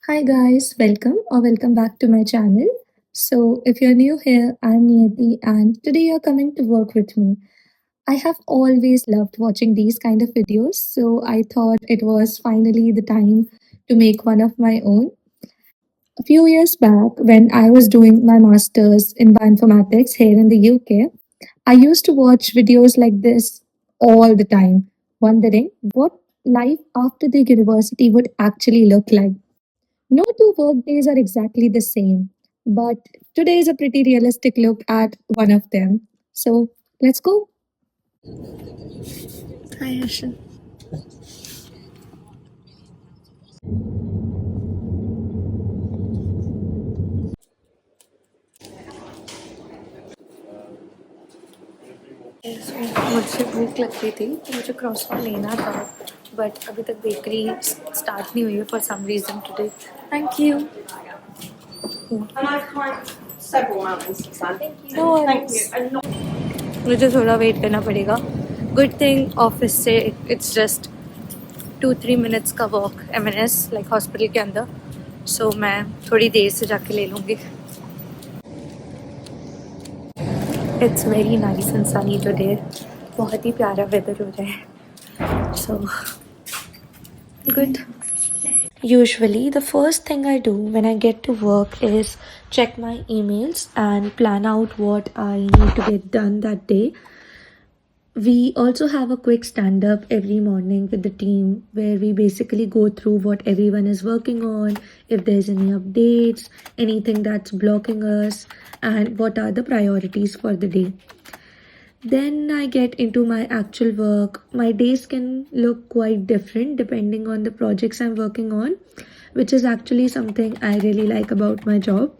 Hi guys, welcome back to my channel. So, if you're new here, I'm Niyati and today you're coming to work with me. I have always loved watching these kind of videos, so I thought it was finally the time to make one of my own. A few years back, when I was doing my masters in bioinformatics here in the UK, I used to watch videos like this all the time, wondering what life after the university would actually look like. No two work days are exactly the same, but today is a pretty realistic look at one of them. So let's go. Hi, Ashin. मुझे भूख लग रही थी तो मुझे क्रॉसॉन लेना था but अभी तक बेकरी स्टार्ट नहीं हुई है for some reason today thank you And I've climbed several mountains since then. No Thank you. And not मुझे थोड़ा वेट करना पड़ेगा गुड थिंग ऑफिस से इट्स जस्ट 2-3 मिनट्स का वॉक एमएनएस लाइक हॉस्पिटल के अंदर सो मैं थोड़ी देर से जाके ले लूँगी it's very nice and Sunny today बहुत ही प्यारा वेदर हो रहा है so good Usually, the first thing I do when I get to work is check my emails and plan out what I need to get done that day. We also have a quick stand up every morning with the team where we basically go through what everyone is working on, if there's any updates, anything that's blocking us, and what are the priorities for the day. Then I get into my actual work. My days can look quite different depending on the projects I'm working on, which is actually something I really like about my job.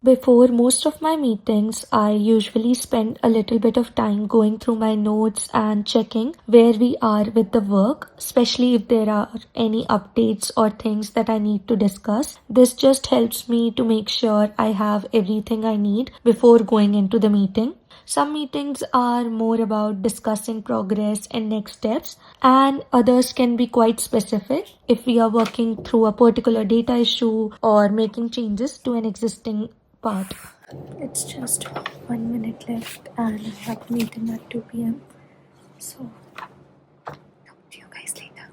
Before most of my meetings, I usually spend a little bit of time going through my notes and checking where we are with the work, especially if there are any updates or things that I need to discuss. This just helps me to make sure I have everything I need before going into the meeting. Some meetings are more about discussing progress and next steps, and others can be quite specific if we are working through a particular data issue or making changes to an existing part. It's just 1 minute left, and I have a meeting at 2 p.m. So, talk to you guys later.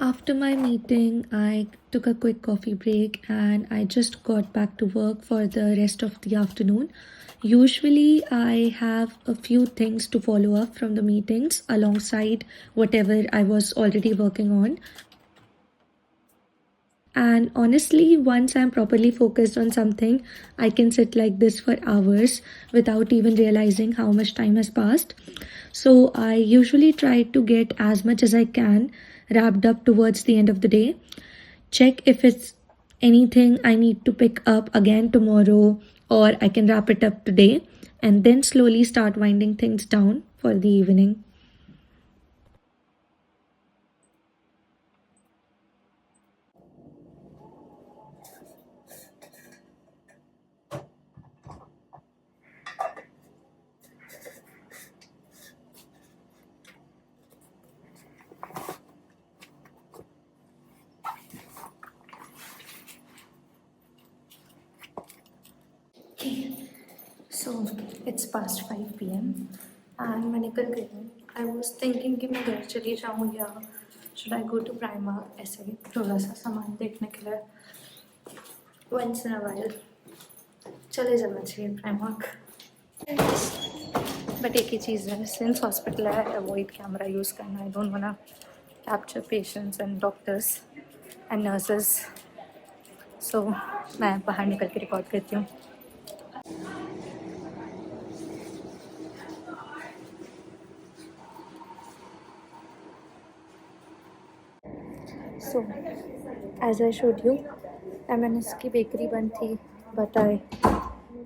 After my meeting, I took a quick coffee break and I just got back to work for the rest of the afternoon. Usually, I have a few things to follow up from the meetings alongside whatever I was already working on. And honestly, once I'm properly focused on something, I can sit like this for hours without even realizing how much time has passed. So I usually try to get as much as I can wrapped up towards the end of the day. Check if it's anything I need to pick up again tomorrow, or I can wrap it up today, and then slowly start winding things down for the evening. So it's past 5 p.m. and मैं निकल गई हूँ. I was thinking कि मैं घर चली जाऊँ या should I go to Primark ऐसे ही थोड़ा सा सामान देखने के लिए once in a while चले जाना चाहिए Primark. बट एक ही चीज़ है सिंस हॉस्पिटल है अवॉइड कैमरा यूज़ करना. I don't want capture patients and doctors and nurses. So मैं बाहर निकल के रिकॉर्ड करती हूँ. So, as I showed you, M&S की बेकरी बंद थी, but I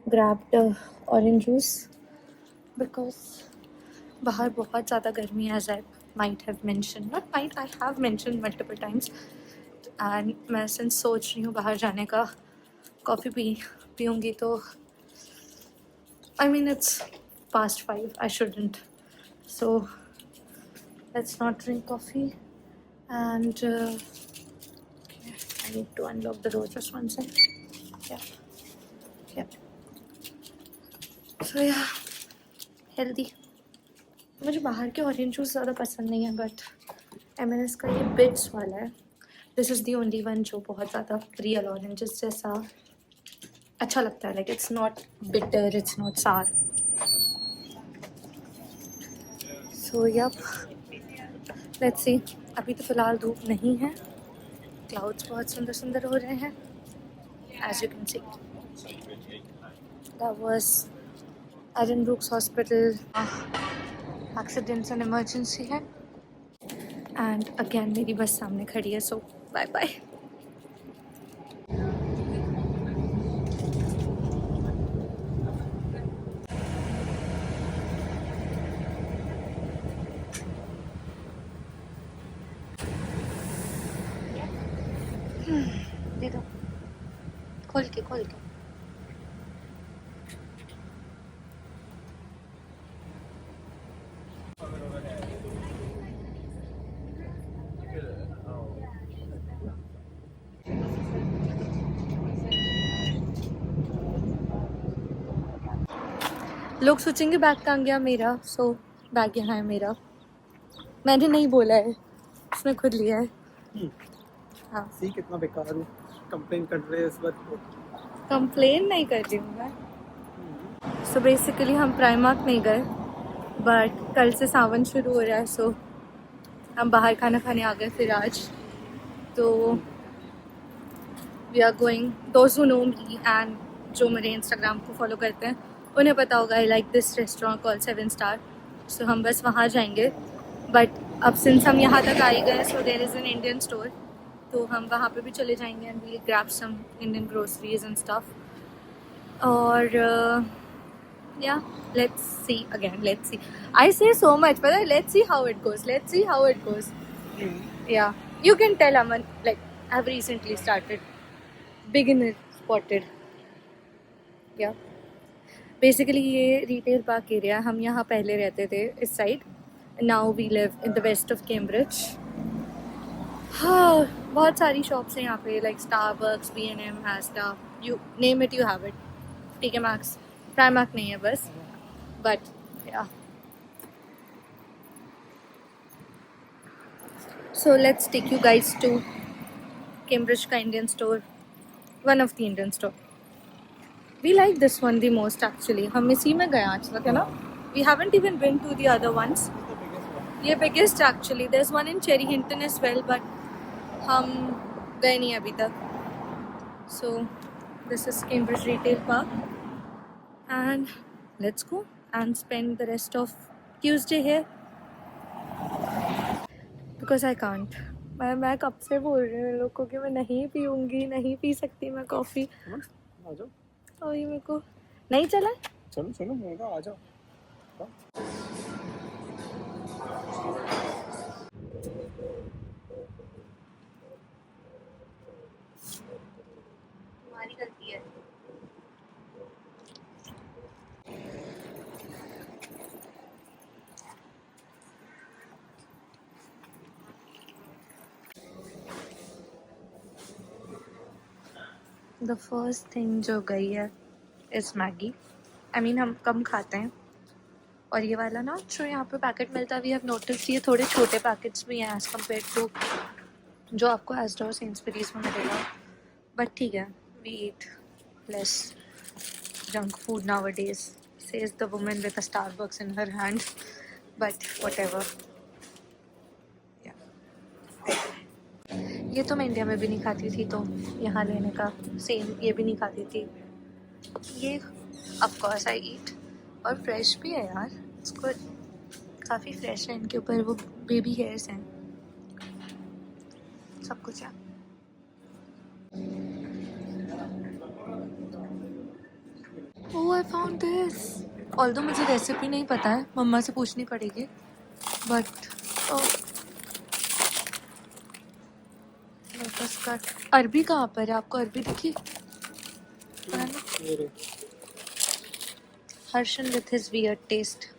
grabbed orange juice because बाहर बहुत ज़्यादा गर्मी है, as I might have mentioned, not might, I have mentioned multiple times, and मैं since सोच रही हूँ बाहर जाने का, कॉफ़ी पीऊँगी तो I mean it's past 5, I shouldn't, so let's not drink coffee. And okay, I need to unlock the door, just one sec. Yeah. So yeah, healthy. मुझे बाहर के ऑरेंज जूस ज़्यादा पसंद नहीं है, बट M&S का ये बिट्स वाला है, this is the only one जो बहुत ज़्यादा रियल ऑरेंजेस जैसा अच्छा लगता है. Like it's not bitter, it's not sour. So yep, let's see. अभी तो फ़िलहाल धूप नहीं है, क्लाउड्स बहुत सुंदर सुंदर हो रहे हैं, as you can see. That was Addenbrooke's hospital. Accidents and emergency है. एंड अगेन मेरी बस सामने खड़ी है, सो बाय बाय. दे दो, खोल के. लोग सोचेंगे बैग कहाँ गया मेरा, सो बैग यहाँ है मेरा. मैंने नहीं बोला है, उसने खुद लिया है. हाँ, सी कितना बेकार हूँ, कंप्लेन कर रहे हैं इस बात को. कंप्लेन नहीं कर रही हूँ मैं. सो बेसिकली हम प्राइमार्क नहीं गए, बट कल से सावन शुरू हो रहा है, सो हम बाहर खाना खाने आ गए फिर आज. तो we are going, those who know me and जो मेरे इंस्टाग्राम को फॉलो करते हैं उन्हें पता होगा, I like this restaurant call 7 star. So हम बस वहाँ जाएंगे, बट अब सिंस हम यहाँ तक आ ही गए, so there is an Indian store, तो हम वहाँ पे भी चले जाएंगे and we grab some Indian groceries and stuff. और yeah let's see again, let's see. I say so much, पता है, let's see how it goes. Yeah you can tell Aman, like I have recently started, beginner spotted. Yeah basically ये retail park area, हम यहाँ पहले रहते थे इस side, now we live in the west of Cambridge. हाँ, बहुत सारी शॉप्स हैं यहाँ पे, like Starbucks, B&M, Asda, you name it you have it. TK Maxx, Primark नहीं है बस, but yeah. So let's take you guys to Cambridge का Indian store, one of the Indian store. We like this one the most actually. हम इसी में गए आज तक, है ना? We haven't even been to the other ones. ये biggest actually. There's one in Cherry Hinton as well, but हम गए नहीं अभी तक. So this is Cambridge Retail Park, and let's go and spend the rest of Tuesday here because I can't. मैं कब से बोल रही हूँ लोगों को कि मैं नहीं पीऊँगी, नहीं पी सकती मैं कॉफ़ी. आ जाओ. और ये मेरे को नहीं चला. चलो मैं कहा आ जाओ. तुम्हारी गलती है. द फर्स्ट थिंग जो गई है इज़ मैगी. आई मीन हम कम खाते हैं, और ये वाला ना जो यहाँ पे पैकेट मिलता है, वी हैव नोटिस, ये थोड़े छोटे पैकेट्स भी हैं एज़ कम्पेयर टू जो आपको एस्डा और सेंसबरीज में मिलेगा. बट ठीक है, we eat less junk food nowadays, says the woman with a Starbucks in her hand, but whatever. ये तो मैं इंडिया में भी नहीं खाती थी, तो यहाँ लेने का सेम, ये भी नहीं खाती थी. ये ऑफ कोर्स आई ईट, और फ्रेश भी है यार, इसको काफ़ी फ्रेश है. इनके ऊपर वो बेबी हेयर्स हैं. सब कुछ है। ओह आई फाउंड दिस। ऑल्दो मुझे रेसिपी नहीं पता है, मम्मा से पूछनी पड़ेगी, बट लोटस कट। अरबी कहाँ पर है? आपको अरबी दिखी? ये रे। Harshan with his weird taste.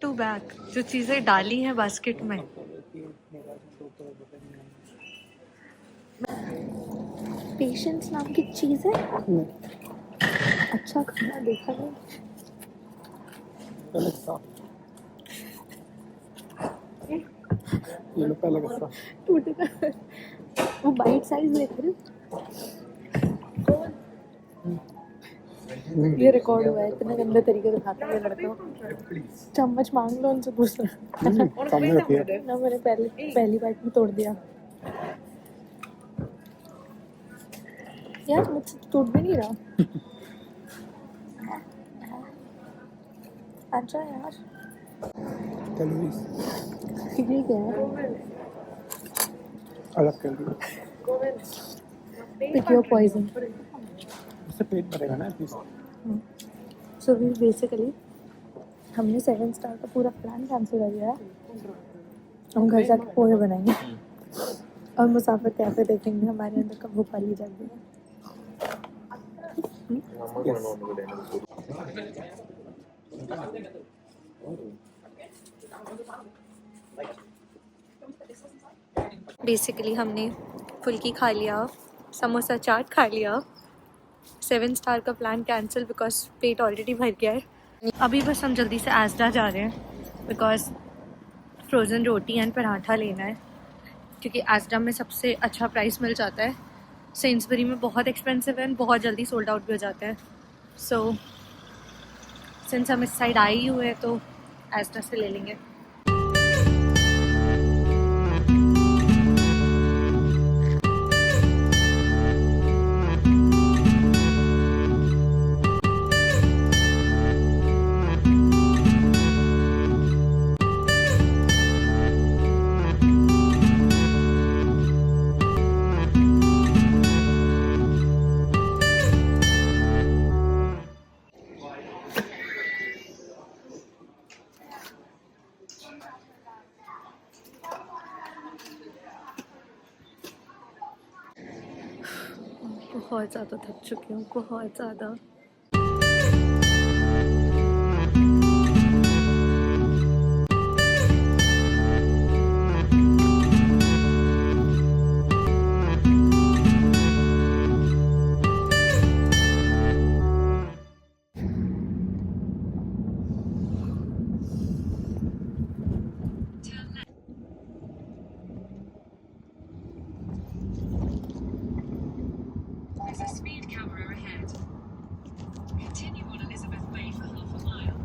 टू बैक जो चीज़ें डाली हैं बास्केट में। पेशेंस नाम की चीज़ है। अच्छा खाना देखा नहीं। पहले सा ये लो पहले सा टूटेगा। वो बाइट साइज लेते हैं। ये रिकॉर्ड हुआ है, इतना गंदे तरीके से खाता है लड़का। चम्मच मांग लो उनसे, पूछ लो। सामने रखिए। ना मैंने पहली बाइट में तोड़ दिया यार, मुझसे तो टूट भी नहीं रहा। अच्छा यार कैलोरीज ये क्या है? अलग कर दिया। Pick your poison. उससे पेट भरेगा ना एटलीस्ट। सो वी बेसिकली हमने 7 स्टार का पूरा प्लान कैंसिल कर दिया है। हम घर जाके पोहे बनाएंगे और मुसाफिर कैफे देखेंगे। हमारे अंदर का भोपाली जाग गया। बेसिकली हमने फुल्की खा लिया, समोसा चाट खा लिया। 7 स्टार का plan cancel because pet already भर गया है। अभी बस हम जल्दी से एस्डा जा रहे हैं because frozen roti and paratha लेना है, क्योंकि एस्डा में सबसे अच्छा प्राइस मिल जाता है। सेंसबरी में बहुत एक्सपेंसिव है, बहुत जल्दी सोल्ड आउट भी हो जाता है। सो सिंस हम इस साइड आए ही हुए हैं तो एस्डा से ले लेंगे। बहुत ज़्यादा थक चुकी हूँ, बहुत ज़्यादा। There's a speed camera ahead. Continue on Elizabeth Way for half a mile.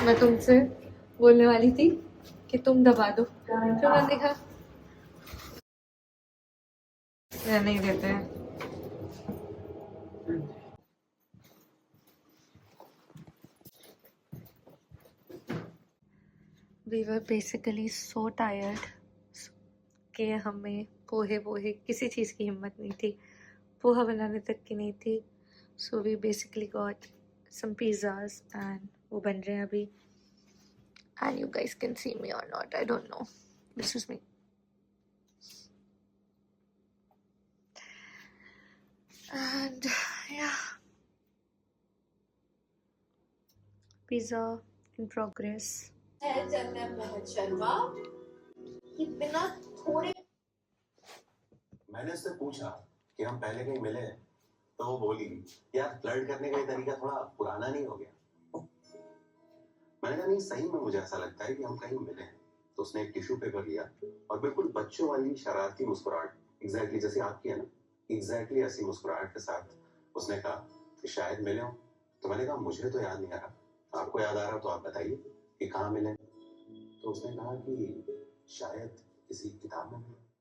मैं तुमसे बोलने वाली थी कि तुम दबा दो, फिर मैंने देखा नहीं देते हैं। We were basically so tired कि हमें पोहे किसी चीज़ की हिम्मत नहीं थी, पोहा बनाने तक की नहीं थी। So we basically got some pizzas and वो बन रहे हैं अभी। And you guys can see me or not, I don't know. This is me. And yeah, pizza in progress. है जनरल मोहन शर्मा कि बिना थोड़े मैंने उससे पूछा कि हम पहले कहीं मिले हैं, तो वो बोली यार फ्लर्ट करने का ये तरीका थोड़ा पुराना नहीं हो गया। मैंने कहा नहीं सही में मुझे ऐसा लगता है कि हम कहीं मिले हैं। तो उसने एक टिश्यू पेपर लिया और बिल्कुल बच्चों वाली शरारती मुस्कुराहट, एग्जैक्टली जैसे आपकी है ना, एग्जैक्टली ऐसी मुस्कुराहट के साथ उसने कहा कि शायद मिले हो। तो मैंने कहा मुझे तो याद नहीं आ रहा, आपको याद आ रहा तो आप बताइए कि कहाँ मिले। तो उसने कहा कि शायद किसी किताब में मिले।